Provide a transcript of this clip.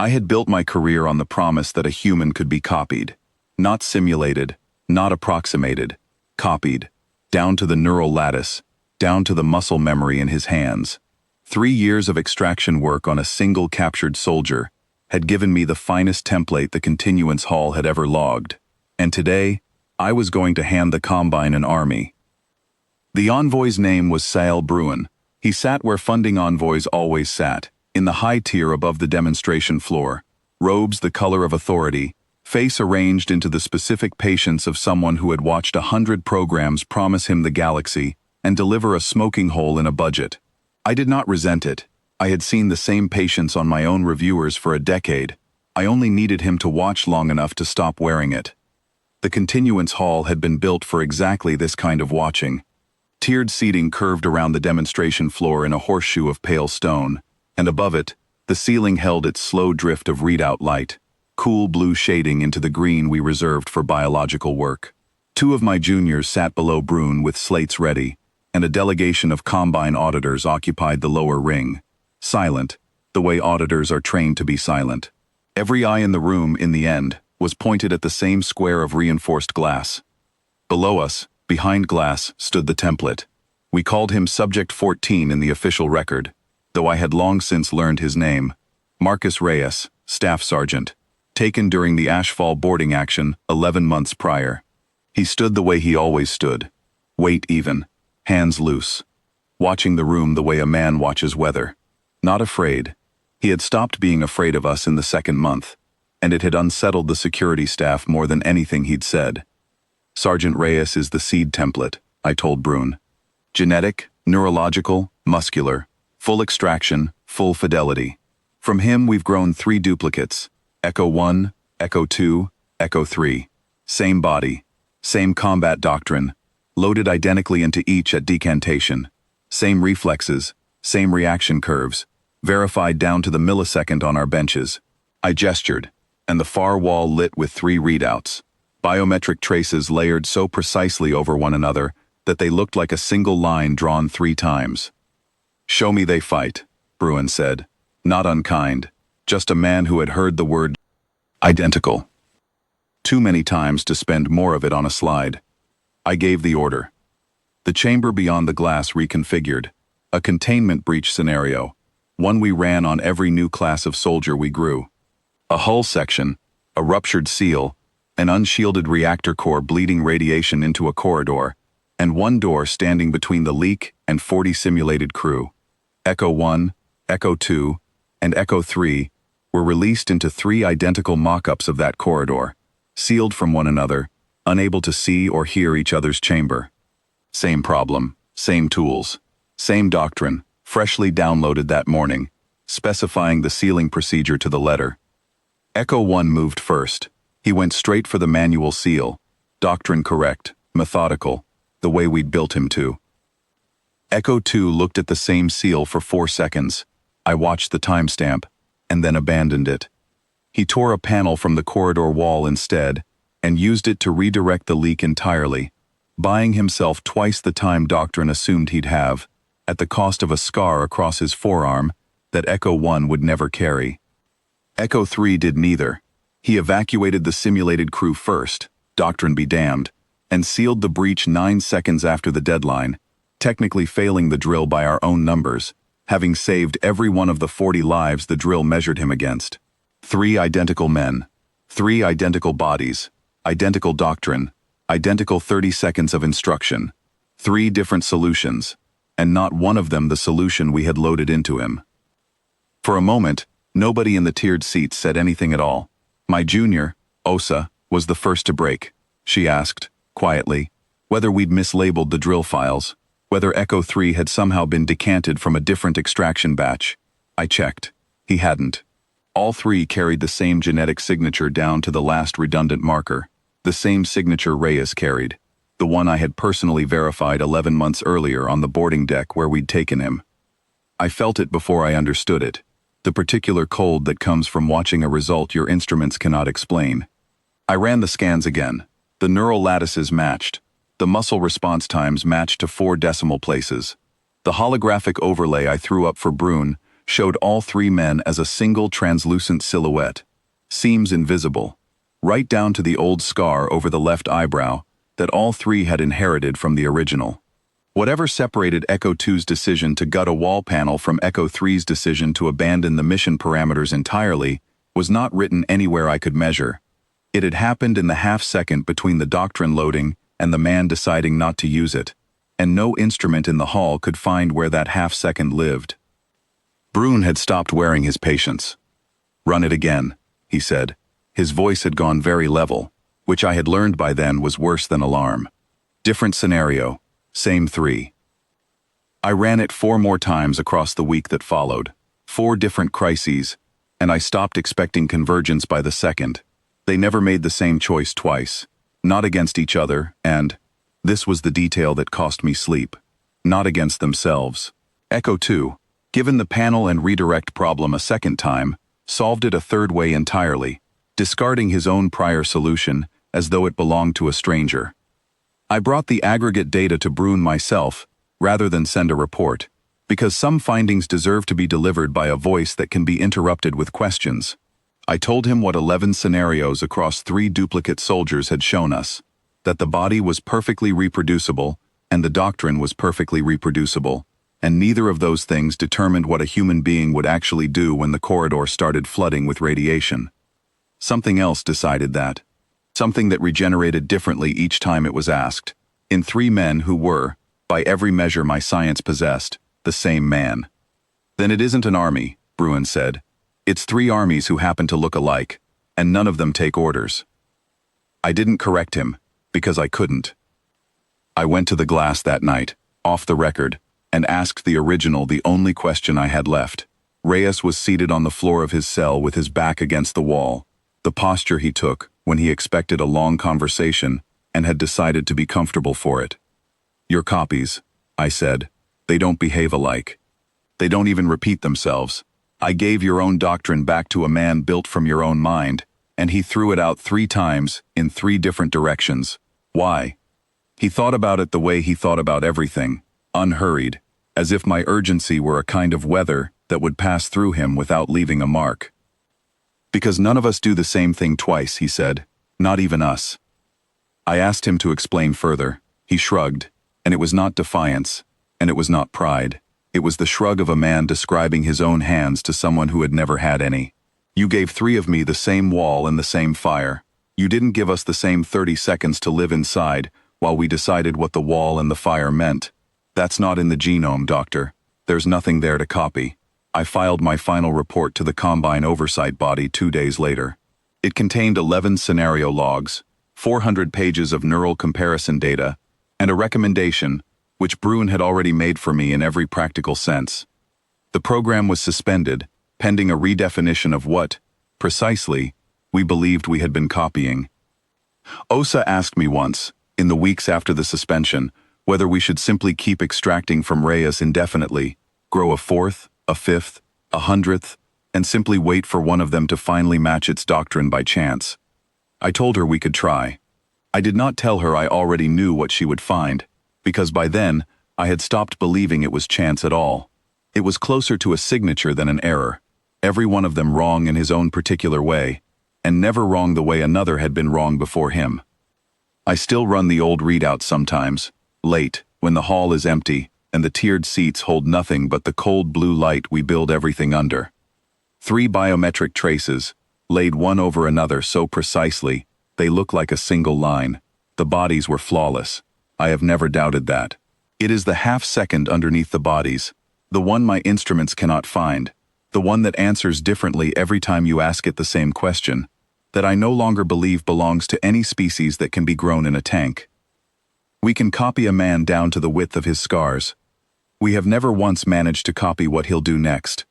I had built my career on the promise that a human could be copied. Not simulated, not approximated, copied. Down to the neural lattice, down to the muscle memory in his hands. 3 years of extraction work on a single captured soldier had given me the finest template the continuance hall had ever logged. And today, I was going to hand the Combine an army. The envoy's name was Sael Bruin. He sat where funding envoys always sat, in the high tier above the demonstration floor, robes the color of authority, face arranged into the specific patience of someone who had watched 100 programs promise him the galaxy and deliver a smoking hole in a budget. I did not resent it. I had seen the same patience on my own reviewers for a decade. I only needed him to watch long enough to stop wearing it. The continuance hall had been built for exactly this kind of watching. Tiered seating curved around the demonstration floor in a horseshoe of pale stone, and above it, the ceiling held its slow drift of readout light, cool blue shading into the green we reserved for biological work. 2 of my juniors sat below Bruin with slates ready, and a delegation of Combine auditors occupied the lower ring, silent, the way auditors are trained to be silent. Every eye in the room, in the end, was pointed at the same square of reinforced glass. Below us, behind glass, stood the template. We called him Subject 14 in the official record, though I had long since learned his name. Marcus Reyes, Staff Sergeant, taken during the Ashfall boarding action 11 months prior. He stood the way he always stood, weight even, hands loose, watching the room the way a man watches weather. Not afraid. He had stopped being afraid of us in the 2nd month, and it had unsettled the security staff more than anything he'd said. Sergeant Reyes is the seed template, I told Bruin. Genetic, neurological, muscular, full extraction, full fidelity. From him we've grown 3 duplicates, Echo 1, Echo 2, Echo 3. Same body, same combat doctrine, loaded identically into each at decantation. Same reflexes, same reaction curves, verified down to the millisecond on our benches. I gestured, and the far wall lit with 3 readouts. Biometric traces layered so precisely over one another that they looked like a single line drawn 3 times. "Show me they fight," Bruin said, not unkind, just a man who had heard the word identical too many times to spend more of it on a slide. I gave the order. The chamber beyond the glass reconfigured, a containment breach scenario, one we ran on every new class of soldier we grew. A hull section, a ruptured seal, an unshielded reactor core bleeding radiation into a corridor, and 1 door standing between the leak and 40 simulated crew. Echo 1, Echo 2, and Echo 3 were released into 3 identical mock-ups of that corridor, sealed from one another, unable to see or hear each other's chamber. Same problem, same tools, same doctrine, freshly downloaded that morning, specifying the sealing procedure to the letter. Echo 1 moved first. He went straight for the manual seal, doctrine correct, methodical, the way we'd built him to. Echo 2 looked at the same seal for 4 seconds. I watched the timestamp, and then abandoned it. He tore a panel from the corridor wall instead, and used it to redirect the leak entirely, buying himself twice the time doctrine assumed he'd have, at the cost of a scar across his forearm that Echo 1 would never carry. Echo 3 did neither. He evacuated the simulated crew first, doctrine be damned, and sealed the breach 9 seconds after the deadline, technically failing the drill by our own numbers, having saved every one of the 40 lives the drill measured him against. 3 identical men, 3 identical bodies, identical doctrine, identical 30 seconds of instruction, 3 different solutions, and not one of them the solution we had loaded into him. For a moment, nobody in the tiered seats said anything at all. My junior, Osa, was the first to break. She asked, quietly, whether we'd mislabeled the drill files, whether Echo 3 had somehow been decanted from a different extraction batch. I checked. He hadn't. All 3 carried the same genetic signature down to the last redundant marker, the same signature Reyes carried, the one I had personally verified 11 months earlier on the boarding deck where we'd taken him. I felt it before I understood it, the particular cold that comes from watching a result your instruments cannot explain. I ran the scans again. The neural lattices matched. The muscle response times matched to 4 decimal places. The holographic overlay I threw up for Bruin showed all three men as a single translucent silhouette, seams invisible, right down to the old scar over the left eyebrow that all three had inherited from the original. Whatever separated Echo 2's decision to gut a wall panel from Echo 3's decision to abandon the mission parameters entirely was not written anywhere I could measure. It had happened in the half-second between the doctrine loading and the man deciding not to use it, and no instrument in the hall could find where that half-second lived. Brune had stopped wearing his patience. "Run it again," he said. His voice had gone very level, which I had learned by then was worse than alarm. Different scenario, same three. I ran it 4 more times across the week that followed, 4 different crises, and I stopped expecting convergence by the second. They never made the same choice twice, not against each other, and, this was the detail that cost me sleep, not against themselves. Echo 2, given the panel and redirect problem a second time, solved it a third way entirely, discarding his own prior solution as though it belonged to a stranger. I brought the aggregate data to Brune myself, rather than send a report, because some findings deserve to be delivered by a voice that can be interrupted with questions. I told him what 11 scenarios across 3 duplicate soldiers had shown us, that the body was perfectly reproducible, and the doctrine was perfectly reproducible, and neither of those things determined what a human being would actually do when the corridor started flooding with radiation. Something else decided that. Something that regenerated differently each time it was asked, in 3 men who were, by every measure my science possessed, the same man. "Then it isn't an army," Brune said. "It's 3 armies who happen to look alike, and none of them take orders." I didn't correct him, because I couldn't. I went to the glass that night, off the record, and asked the original the only question I had left. Reyes was seated on the floor of his cell with his back against the wall, the posture he took when he expected a long conversation and had decided to be comfortable for it. "Your copies," I said. "They don't behave alike. They don't even repeat themselves. I gave your own doctrine back to a man built from your own mind, and he threw it out 3 times in 3 different directions. Why? He thought about it the way he thought about everything, unhurried, as if my urgency were a kind of weather that would pass through him without leaving a mark. Because none of us do the same thing twice," he said, "not even us." I asked him to explain further. He shrugged, and it was not defiance, and it was not pride. It was the shrug of a man describing his own hands to someone who had never had any. "You gave 3 of me the same wall and the same fire. You didn't give us the same 30 seconds to live inside while we decided what the wall and the fire meant. That's not in the genome, Doctor. There's nothing there to copy." I filed my final report to the Combine Oversight Body 2 days later. It contained 11 scenario logs, 400 pages of neural comparison data, and a recommendation, which Brune had already made for me in every practical sense. The program was suspended, pending a redefinition of what, precisely, we believed we had been copying. Osa asked me once, in the weeks after the suspension, whether we should simply keep extracting from Reyes indefinitely, grow a 4th, a 5th, a 100th, and simply wait for one of them to finally match its doctrine by chance. I told her we could try. I did not tell her I already knew what she would find, because by then, I had stopped believing it was chance at all. It was closer to a signature than an error, every one of them wrong in his own particular way, and never wrong the way another had been wrong before him. I still run the old readout sometimes, late, when the hall is empty, and the tiered seats hold nothing but the cold blue light we build everything under. 3 biometric traces, laid one over another so precisely, they look like a single line. The bodies were flawless. I have never doubted that. It is the half-second underneath the bodies, the one my instruments cannot find, the one that answers differently every time you ask it the same question, that I no longer believe belongs to any species that can be grown in a tank. We can copy a man down to the width of his scars. We have never once managed to copy what he'll do next.